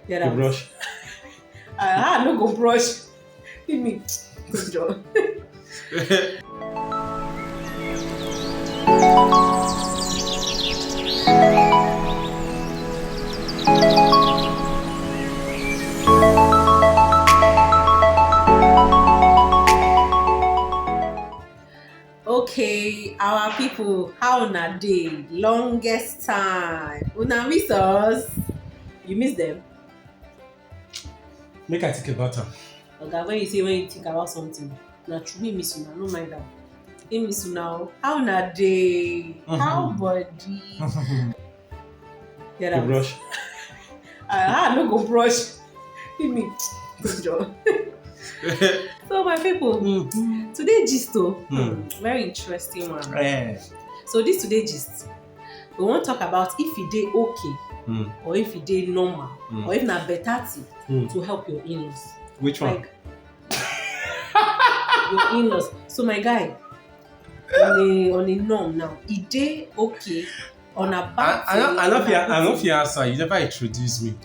Get You out. brush. I no go brush. Give me. Good job. Okay, our people, how na dey? Longest time. Una miss us. You miss them? Make I think about am. Oga, when you think about something, na true me miss una, no mind am. He miss una o. How na dey? How body? Get You out. brush. I no go brush. Give me. Good job. So my people, today gist very interesting one. So this today gist, we wan talk about if e dey okay or if e dey normal or if na better thing to help your in-laws. Which one? Like your in-laws. So my guy, on a norm now, e dey okay on a bad thing. I no fit answer. You never introduce me.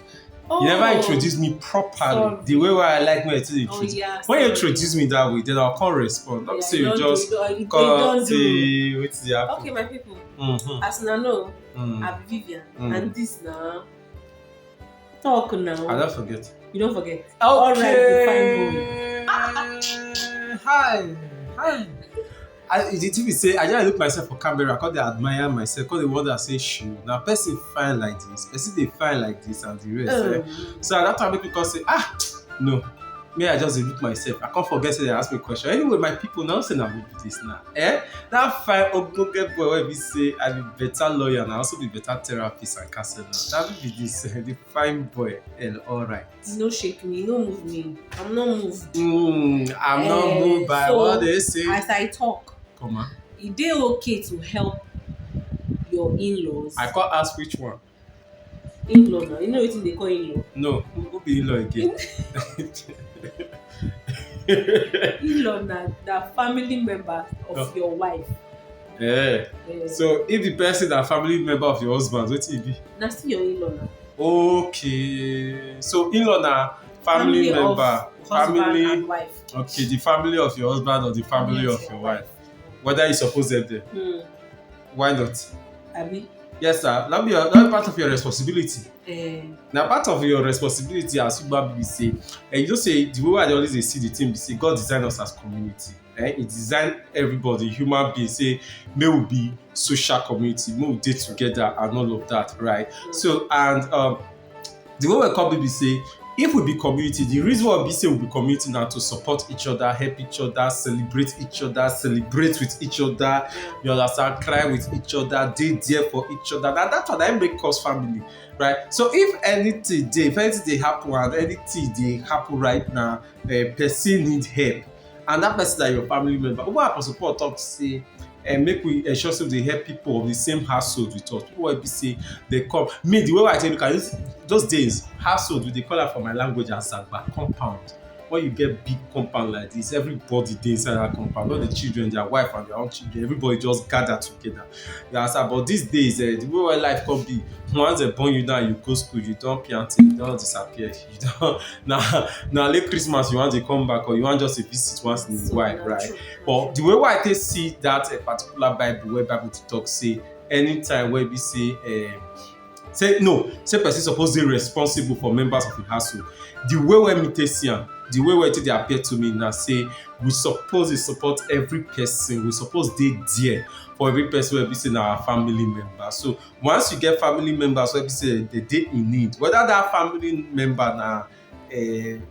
You never introduce me properly. Sorry. The way where I like me to introduce. Yeah, when you introduce me that way, then I'll come respond. Not say you just don't say what's the happen. Okay, my people. As una know, I'm Vivian, and this now talk now. I don't forget. You don't forget. Okay. All right, Hi. The TV say I just look myself for camera, cause they admire myself, cause they wonder say shoe. Now person fine like this, person they fine like this, and the rest. So at that time people say no. Me I just look myself. I can't forget say they ask me question. Anyway, my people now say now with this now. That fine ogbonge boy where we say I be better lawyer and I also be better therapist and counselor. That will be this the fine boy and all right. No shake me, no move me. I'm not moved. I'm not moved by what they say. As I talk. Come on. Is it okay to help your in-laws? I can't ask which one. In-law now. You know what they call in-law? No, who be in-law again? In-law now, the family member of your wife. Yeah. So if the person that family member of your husband, what it be? That's still your in-law now. Okay. So in-law now family member, family and wife. Okay, the family of your husband or the family of your wife. Whether you suppose them there. Why not? Abi? Yes, sir. That be part of your responsibility. Now, part of your responsibility as human beings say, and you don't say the way I always see the thing, say God designed us as community. He designed everybody, human beings. Say may we be social community, may we date together and all of that, right? So and the way we call people say, if we be community, the reason why we say we be community now to support each other, help each other, celebrate with each other, you understand, cry with each other, dey there for each other. That's what I make us family, right? So if anything they happen and anything they happen right now, person need help, and that person that your family member, what I support talk say. And make we ensure so they help people of the same household with us. People will be say they come. Me, the way I tell you, can use those days, household, we they call it for my language as Zagba, compound. When you get big compound like this, everybody dey inside that compound. All the children, their wife and their own children, everybody just gather together. You understand? But these days, the way where life can be, once they born you now, you go school, you don't piante, you don't disappear. You don't now late Christmas, you want to come back or you want just a visit once in a while, right? But the way where I take see that particular Bible, where Bible to talk say, anytime where we say person suppose dey responsible for members of the household. The way where me take see am, the way where they appear to me now say we suppose to support every person, we suppose dey there for every person where we say na our family member. So once you get family members where we say they dey in need, whether that family member na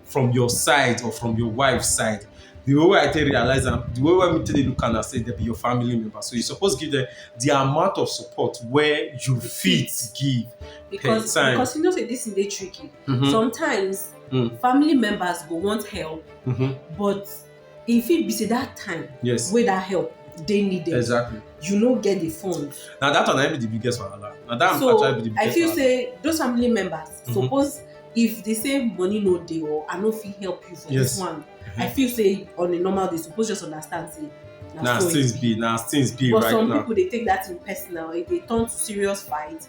from your side or from your wife's side, the way I tell realize them, the way when me tell you look and say they be your family member. So you suppose give them the amount of support where you fit give because you know say this is dey tricky. Sometimes family members go want help, but if it be say that time where that help they needed, exactly, you no get the funds. Now that one be the biggest wahala. Now that so actually be the biggest I feel wahala. say those family members suppose if they say money no dey or I no fit help you for this one. I feel say on a normal day suppose just understand say now things be but right now. But some people they take that in personal. If they turn to serious fight,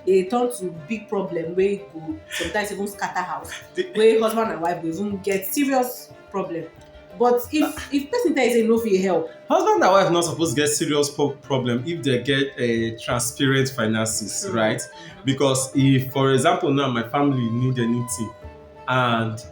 e turn to big problem wey go sometimes even scatter house, wey husband and wife go even get serious problem. But if person tell you say no fit help, husband and wife not supposed to get serious problem if they get transparent finances, right? Because if, for example, now my family need anything and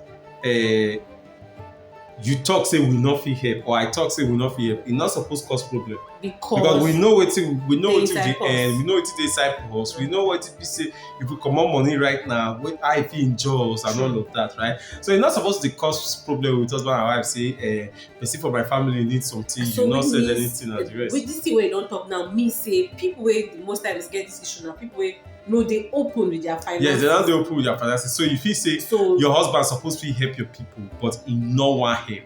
you talk say we not fit help, or I talk say we not fit help, e not suppose cause problem. Because we know wetin we know wetin dey end, we know wetin dey inside us, we know wetin be say if we comot money right now, how e fit injure us and all of that, right? So e not suppose dey cause problem with husband and wife say person for my family need something, so you not send anything and the rest. With this thing wey you don talk now mean say people wey most times get this issue na people wey no dey open with their finances. Yes, they no dey open with their finances. So you feel say your husband suppose fit help your people, but he no wan help.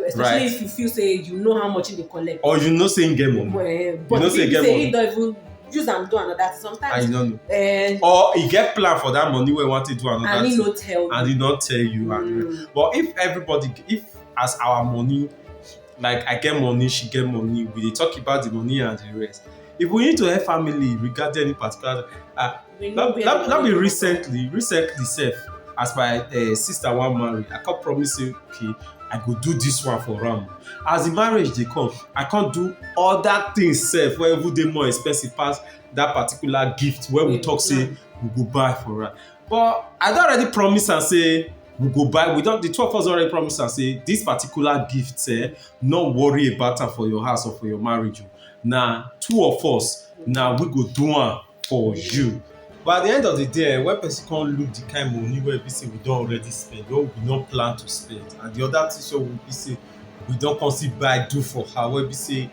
Especially if you feel say you know how much he dey collect. Or you know say he get money. But you know say he don't even use am do another thing. Sometimes I don't know. Or he get plan for that money wey he want to do another and thing. He no tell you. And he not tell you. But if as our money, like I get money, she get money, we dey talk about the money and the rest. If we need to help family regarding any particular not be recently sef, as my sister wan marry, I come promise say okay, I go do this one for am. As the marriage dey come, I can't do other things sef wey even dey more expensive pass that particular gift wey we talk say we go buy for am. But I don already promise am say we go buy, the two of us already promise am say this particular gift no worry about am for your house or for your marriage. Na two of us, na we go do am for you. But at the end of the day, when person come look the kind money wey be say we don already spend, wey we no plan to spend, and the other things wey we be say we don come still buy do for her, wey be say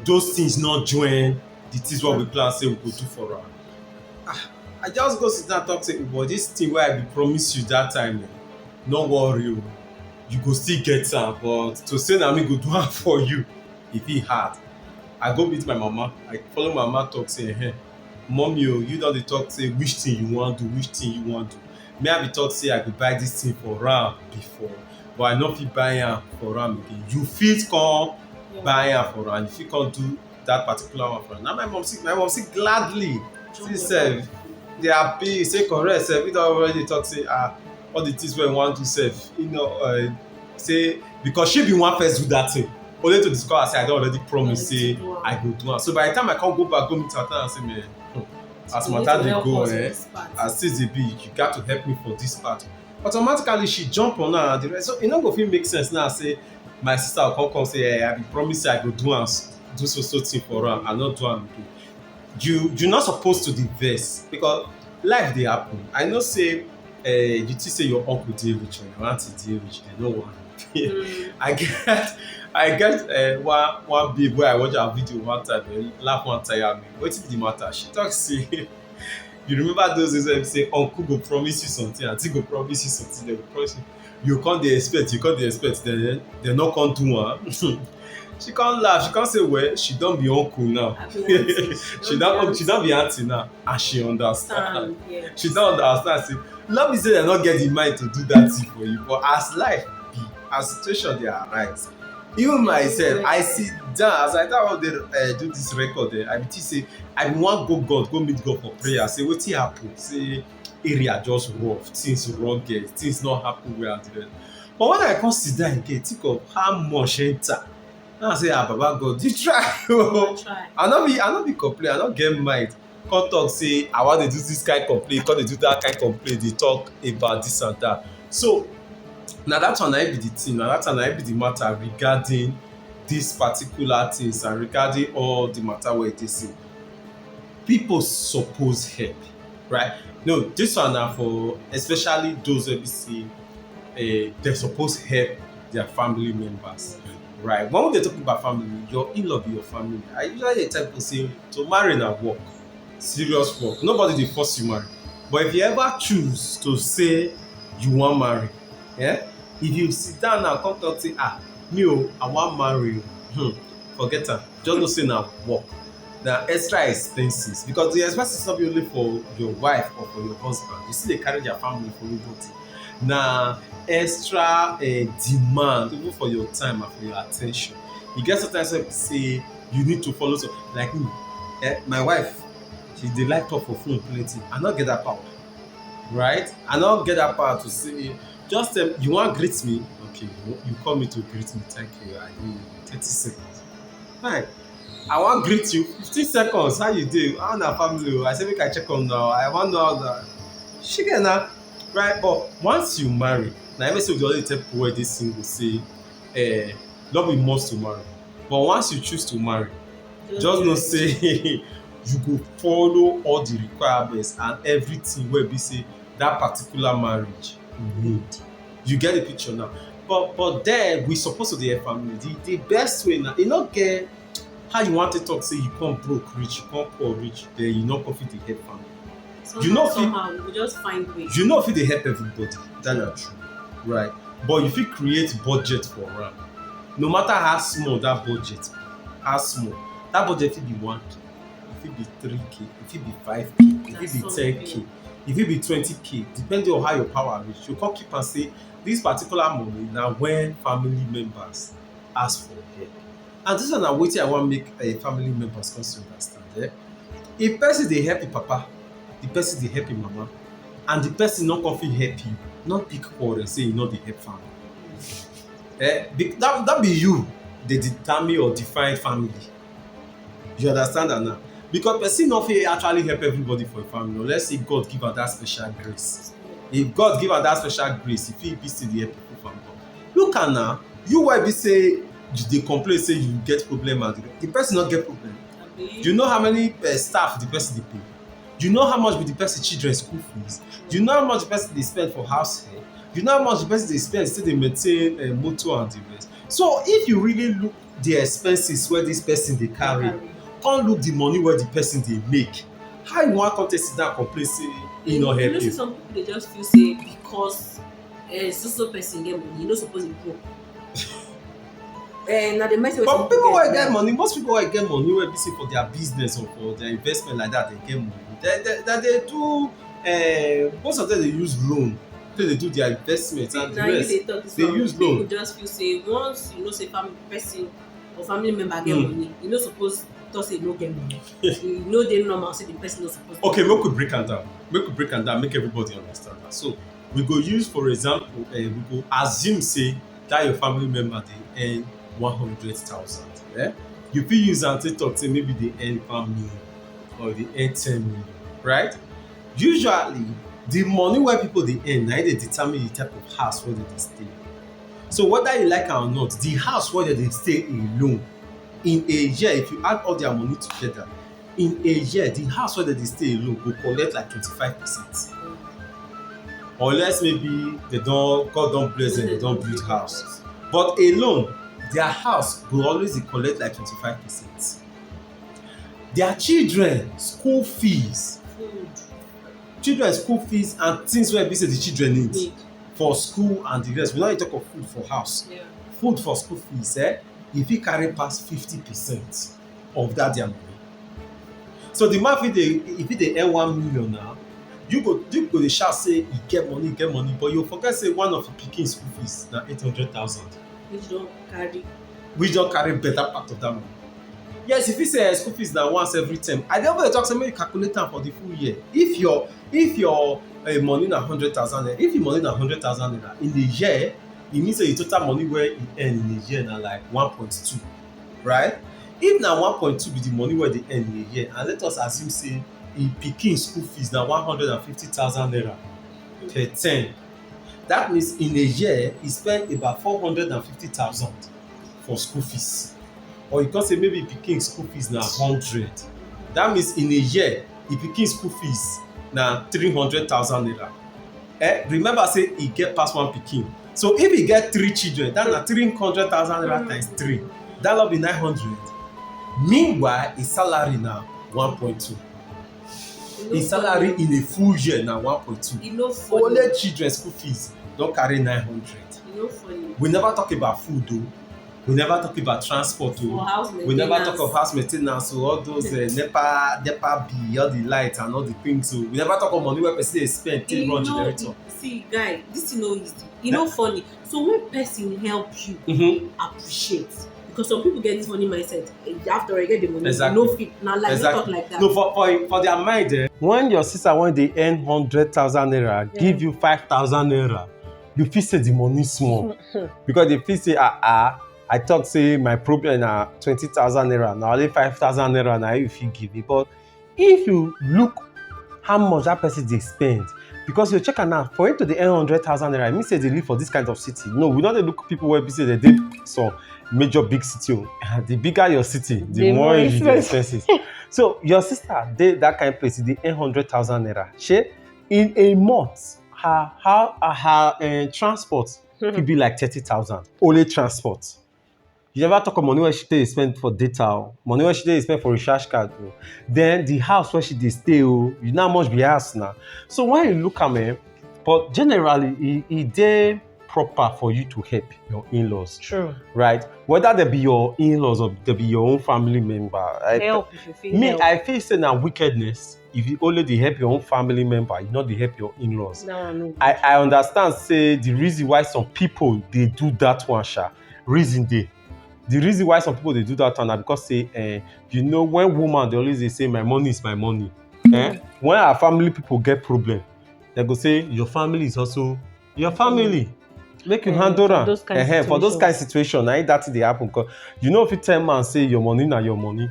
those things not join the things wey we plan say we go do for her. I just go sit down talk say, but this thing wey I be promise you that time, no worry, you go still get am, but to say na me go do am for you, e fit hard. I go meet my mama, I follow my mama talk say, mommy, you don dey talk say which thing you wan do, which thing you wan do. Me I be talk say I go buy this thing for am before, but I no fit buy am for am again. You fit come buy am for am, you fit come do that particular one for am. Now my mom say gladly, see sef, they happy, say correct sef. He don already talk say all the things wey we wan do sef, you know, say because she be one first do that thing, only to discover say I don already promise say I go do am. So by the time I come go back go meet her and say, man, as matter dey go, as things dey be, you got to help me for this part. Automatically she jump on her and the rest. So e no go fit make sense now say my sister go come say, I be promise say I go do am, do so thing for am, I no do am again. You not supposed to dey vex, because life dey happen. I know say you think say your uncle dey rich or your auntie dey rich, they no wan. I get one babe wey I watch her video one time, laugh one tire me. Wetin be the matter? She talk say you remember those days when say uncle go promise you something, auntie go promise you something, they go promise you come dey expect, then they no come do am. She come laugh, she come say, well, she don be uncle now. She don be auntie now, and she understand. She don understand say love is say they no get the mind to do that thing for you, but as life be, as situation dey arise, even myself, I sit down as I don dey do this record, I be think say I bin wan go meet God for prayer, say wetin happen, say area just rough, things rugged, things not happen well at the end. But when I come sit down again, think of how much enter, now I say, Baba God, you try. I no be complain, I no get mind. Come talk say I wan dey do this kind complain, come dey do that kind complain, dey talk about this and that. So na that one na be the thing, na that one na be the matter regarding these particular things and regarding all the matter wey dey say. People suppose help, right? No, this one na for especially those wey be say they suppose help their family members, right? When we dey talk about family, your in-law be your family. I usually dey tell people say to marry na work, serious work. Nobody dey force you marry, but if you ever choose to say you wan marry, if you sit down now come talk say me I wan marry, forget am. Just know say na work, na extra expenses, because the expenses no be only for your wife or for your husband, you still dey carry their family for everybody. Na extra demand even for your time and for your attention. You get sometimes wey be say you need to follow, so like me, my wife, dey like talk for phone plenty. I no get that power, right? I no get that power to say just you wan greet me, okay, you call me to greet me, thank you, I give you 30 seconds. Fine. I wan greet you 15 seconds, how you dey, how na family o, I say make I check on now, I wan know how na shege na, right? But once you marry, na every say we dey always tell people wey dey single say no be must to marry, but once you choose to marry, just know say you go follow all the requirements and everything wey be say that particular marriage need. You get the picture now. But then we suppose to dey help family. The best way na, e no get how you wan take talk say you come broke reach, you come poor reach, then you no come fit dey help family. Somehow we go just find ways. You no fit dey help everybody, that na true, right? But you fit create budget for am. No matter how small that budget fit be 1k, e fit be 3k, e fit be 5k, e fit be 10k, e fit be 20k, depending on how your power reach. You come keep am say this particular money na when family members ask for help. And this one na wetin I wan make family members come to understand. If person dey help im papa, the person dey help im mama, and the person no come fit help you, no pick quarrel say you no dey help family. That be you dey determine or define family. You understand that now? Because person no fit actually help everybody for a family unless say God give am that special grace. If God give am that special grace, e fit be say dey help people family. Look am now, you wey be say you dey complain say you get problem and the person no get problem. You know how many staff the person dey pay? You know how much be the person children school fees? You know how much the person dey spend for house help? You know how much the person dey spend still dey maintain motor and the rest? So if you really look the expenses wey this person dey carry, come look the money wey the person dey make, how you wan come take sit down complain say e no help you? You know say some people dey just feel say because so person get money, you no suppose dey broke. Na the message. But people wey get money, most people wey get money wey be say for their business or for their investment like that, they get money. They do most of them dey use loan. They do their investment and the rest. They use loan. People just feel say once you know say family person or family member get money, you no suppose talk say you no get money. You know dey normal say the person no suppose. Okay, make we break am down. Make everybody understand that. So we go use, for example, we go assume say that your family member dey earn 100,000. You fit use am take talk say maybe they earn 1 million or they earn 10 million, right? Usually the money wey people dey earn na dey determine the type of house wey they dey stay. So whether you like am or not, the house wey they dey stay alone in a year, if you add all their money together, in a year the house wey they dey stay alone go collect like 25%. Unless maybe God don bless them, they don build house. But alone, their house go always dey collect like 25%. Their children school fees and things wey be say the children need for school and the rest, we no dey talk of food for house. Food for school fees, e fit carry pass 50% of that their money. So the man fit dey earn 1 million now, you go dey shout say e get money, but you forget say one of the pikin school fees na 800,000. Which don carry better part of that money. Yes, if you say school fees na once every term, I dey always talk say make you calculate am for the full year. If your money na 100,000 naira, if your money na 100,000 naira in the year, e mean say the total money wey you earn in a year na like 1.2, right? If na 1.2 be the money wey dey earn in a year, and let us assume say e pikin school fees na 150,000 naira per term, that means in a year e spend about 450,000 for school fees. Or you can say maybe pikin school fees na 100. That means in a year, e pikin school fees na 300,000 naira. Remember say e get pass one pikin. So if e get 3 children, that na 300,000 naira times 3. That will be 900. Meanwhile, his salary na 1.2. His salary in a full year na 1.2. Only children school fees don carry 900. We never talk about food though. We never talk about transport though. We never talk of house maintenance or all those NEPA bill, all the lights and all the things. So we never talk of money where person dey spend take run generator. See, guy, this is no easy. E no funny. So when person help you, appreciate. Because some people get this money mindset. After I get the money, exactly. no fit. Now like talk like that. No, for their mind, when your sister when they earn 100,000 naira, give you 5,000 naira, you feel say the money small because they feel say I talk say my problem na 20,000 naira, now only 5,000 naira now if you give me. But if you look how much that person they spend, because you check am now for him to the earn 100,000 naira, it means say they live for this kind of city. No, we don't look people where be say they live some major big city. The bigger your city, the more expensive. So your sister they that kind of place, they earn 100,000 naira. She in a month, her transport could be like 30,000. Only transport. You never talk about money where she dey spend for data, money where she dey spend for recharge card. Then the house where she dey stay, you know how much be house now. So when you look at me, but generally, it dey proper for you to help your in-laws. True. Right? Whether they be your in-laws or they be your own family member. Help if you feel help. I feel say na wickedness if you only dey help your own family member, you not dey help your in-laws. No. I understand say the reason why some people they do that one, reason dey. The reason why some people they do that one because say you know when woman they always they say my money is my money. When our family people get problem, they go say your family is also your family. Make you handle am for those kind of situation. Na that thing dey happen because you know if you tell man say your money na your money,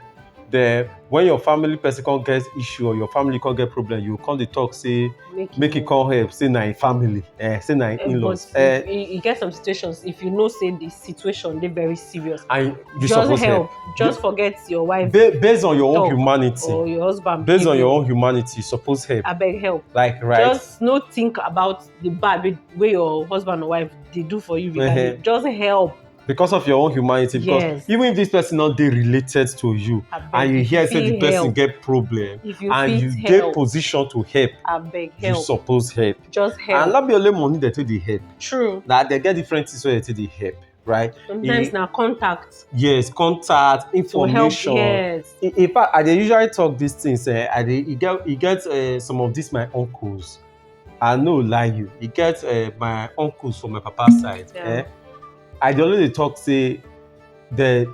then when your family person can't get issue or your family can't get problem, you come dey talk say make it come help, say na family, say na in-laws. You get some situations if you know say the situation they very serious, and you just help. Just forget your wife. Based on your own humanity, or your husband. Based on your own humanity, you suppose help. I beg help. Like right. Just no think about the bad way your husband or wife they do for you. Just help. Because of your own humanity, because even if this person not dey related to you, and you hear say the person get problem, and you get position to help, you suppose help. Just help. And not be only money that they help. True. That they get different things where they help, right? Sometimes now contact. Yes, contact, information. Help, yes. In fact, I usually talk these things. You get some of these my uncles. I no lie you. You get my uncles from my papa's side. I already talk say the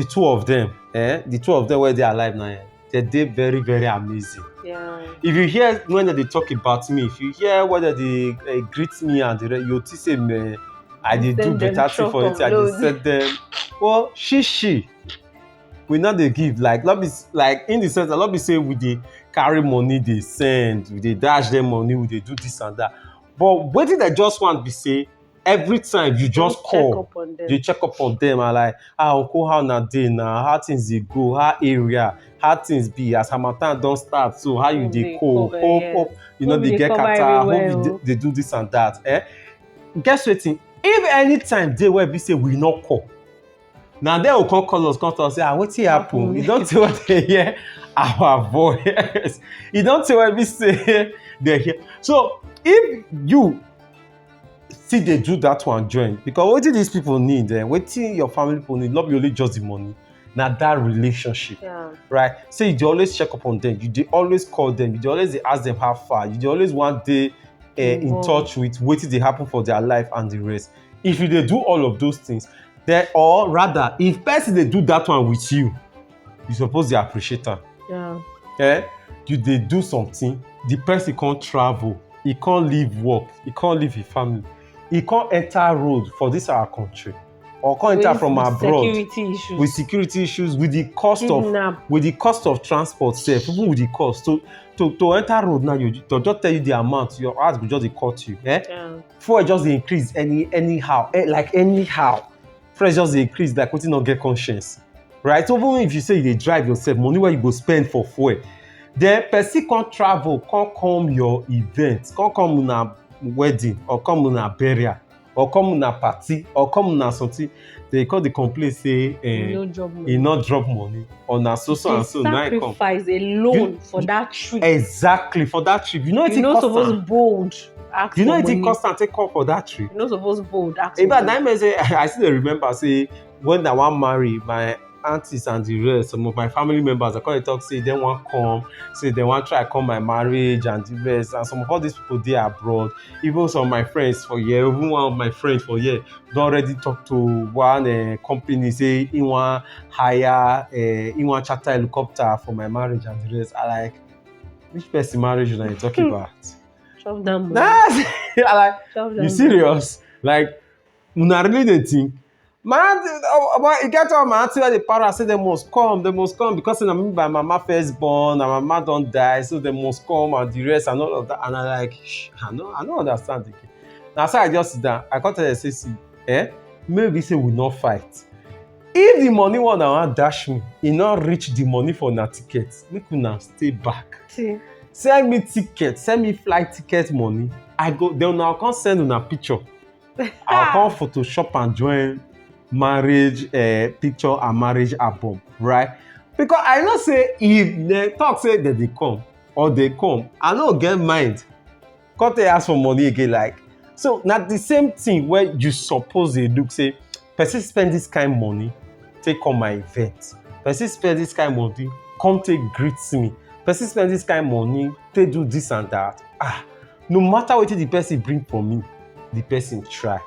two of them where they are alive now, they're very, very amazing. Yeah. If you hear when they talk about me, if you hear whether they greet me and you say me, I did do better thing for it. I just said them, well, she. We not they give like in the sense that not be say we they carry money they send, we they dash them money, we they do this and that. But what did I just want to say? Every time you just call, you check up on them and like, uncle, how na day now, how things they go, how area, how things be, as Hamatan don't start, so how you they call, hope, you know, they get kata, hope they do this and that. Guess what? If anytime they will be say we not call, now they will come call us, come to us, say, what's happen? You don't say what they hear our voice. You don't say what we say they hear. So if you see they do that one join, because what do these people need? What do your family people need? Not only just the money, not that relationship, right? So you always check up on them, you always call them, you always ask them how far, you always want they in touch with what they happen for their life and the rest. If you they do all of those things, then or rather, if person they do that one with you, you suppose they appreciate them. You they do something, the person can't travel, he can't leave work, he can't leave his family. He can't enter road for this our country, or can't enter from abroad with security issues, with the cost of transport, even with the cost to enter road now. You to just tell you the amount, your heart will just cut you. Before it just increase anyhow, price just increase like what you not get conscience, right? So even if you say you drive yourself, money where you go spend for fuel, then person can't travel, can't come your event, can't come na wedding, or come on a burial, or come on a party, or come on a something, they call the complaint say he not drop money on a so and so. Sacrifice alone for that trip. Exactly, for that trip. You know it's supposed bold. You know it's constant take call for that trip. You're not supposed bold. I still remember say when I want marry, my aunties and the rest, some of my family members, I come talk say they want come, say they want try come my marriage and the rest, and some of all these people they abroad. Even some of my friends for here, even one of my friends for here, don't already talk to one company say he want hire, he want charter helicopter for my marriage and the rest. I like, which person marriage are you talking about? Chop down. I like, you serious? Like, una really dey think? Man, e get all my auntie wey dey para say they must come because say na me by mama first born, and mama don die, so they must come and the rest and all of that. And I like, I no understand again. Na so I just sit down, I come tell them say, see, maybe say we no fight. If the money one I wan dash me, e no reach the money for una ticket, make una stay back. See. Send me ticket, send me flight ticket money. I go, then una come send una picture. I'll come Photoshop and join marriage picture and marriage album, right? Because I know say if they talk say that they come or they come, I no get mind. Come they ask for money again, like. So now the same thing where you suppose they look say, person spend this kind of money, take on my event. Person spend this kind of money, come take greet me. Person spend this kind of money, take do this and that. No matter what the person bring for me, the person try.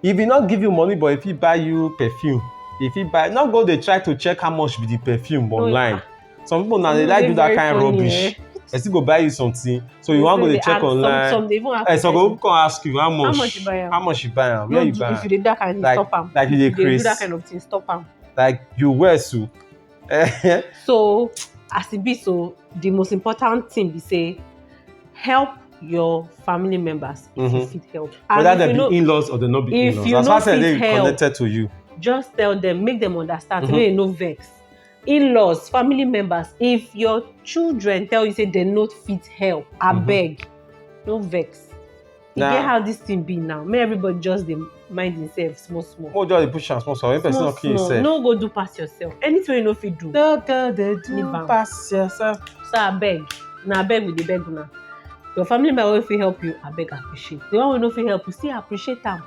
If he not give you money, but if he buy you perfume, if he buy, not go they try to check how much be the perfume online. Some people now they like do that kind of rubbish. They still go buy you something, so you want to go they check online. Some they even ask. So go come ask you how much you buy am. How much you buy am? Where you buy am? If you did that kind of thing, stop am. Like you dey craze. Do that kind of thing, stop am. Like you wear so. So as it be, so the most important thing be say, help your family members if you fit help. Whether they be in-laws or they not be in-laws. That's why I said they connected to you. Just tell them, make them understand, so they no vex. In-laws, family members, if your children tell you say they not fit help, I beg, no vex. You get how this thing be now. May everybody just dey mind themselves small. More just push and small. When person not kill yourself. No go do pass yourself. Anything you know fit do. No go they do pass yourself. So I beg. Now I beg with the beg now. Your family member will help you, I beg appreciate. The one who no help you, still appreciate them.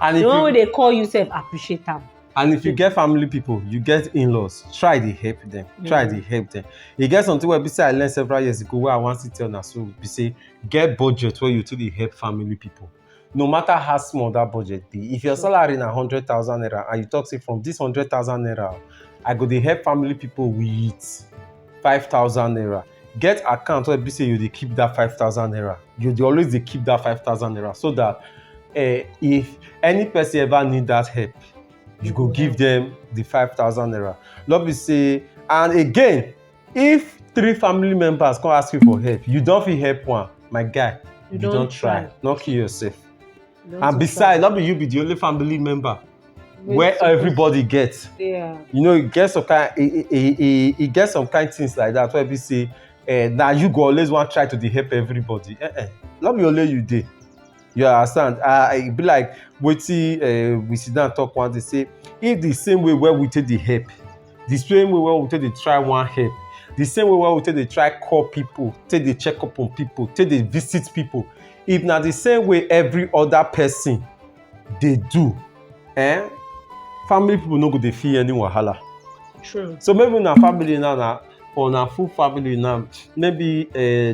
And the one where they call you self, appreciate them. And if you get family people, you get in-laws, try to help them. Try to help them. You get something where I learned several years ago where I want to tell us, so be say get budget where you to help family people. No matter how small that budget be. If your salary na 100,000 naira and you talk say from this 100,000 naira, I go to help family people with 5,000 naira. Get account where be say you dey keep that 5,000 naira. You dey always dey keep that 5,000 naira so that if any person ever need that help, you go give them the 5,000 naira. Love be say, and again, if 3 family members come ask you for help, you don't fit help one, my guy. You don't try. Not kill yourself. And besides, not be you be the only family member where everybody gets. Yeah. You know, it gets some kind, it gets some kind of things like that where we say, now you go always want to try to help everybody. Not be only you did. You understand? It be like we sit down and talk one day, say, if the same way where we take the help, the same way where we take the try one help, the same way where we take the try call people, take the check up on people, take the visit people, if not the same way every other person they do, family people no go dey feel any wahala. True. So maybe una family now, or una full family now, maybe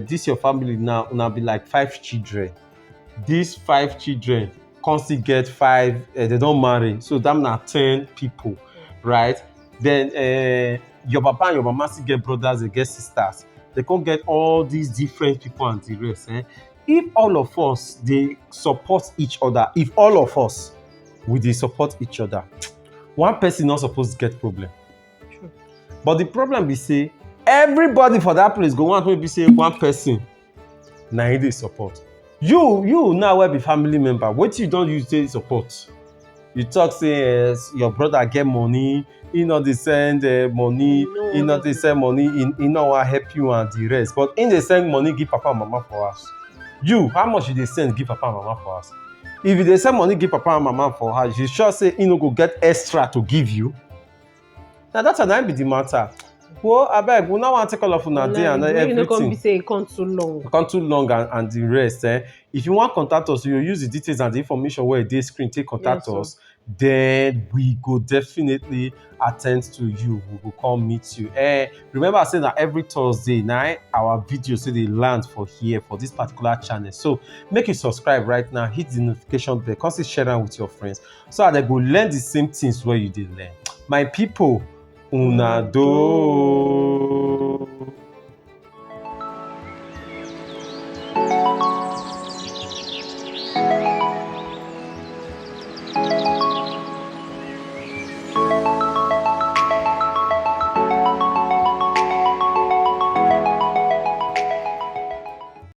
this your family now, una be like 5 children. These 5 children constantly get 5, they don't marry, so that na 10 people, right? Then your papa and your mama still get brothers, they get sisters. They can't get all these different people and the rest. If all of us they support each other, if all of us we they support each other, one person not supposed to get problem. True. But the problem be say everybody for that place go want to be say one person na they support. You now will be family member. What you don't use to support? You talk say your brother get money, he not they send money, he not they send money, he not want help you and the rest. But in they send money, give papa and mama for us. You, how much you they send give papa and mama for us? If they send money give papa and mama for us, you sure say he no go get extra to give you. Now that's an be the matter. Well, I beg, we now want to take all of una day and everything. You know, come be say it come too long. It come too long and the rest. If you want to contact us, you use the details and the information where they screen take contact us. Then we go definitely attend to you. We will come meet you. Remember, I said that every Thursday night our videos say they land for here for this particular channel. So make you subscribe right now. Hit the notification bell. Constantly share them with your friends so that they go learn the same things where you did learn. My people. Una do.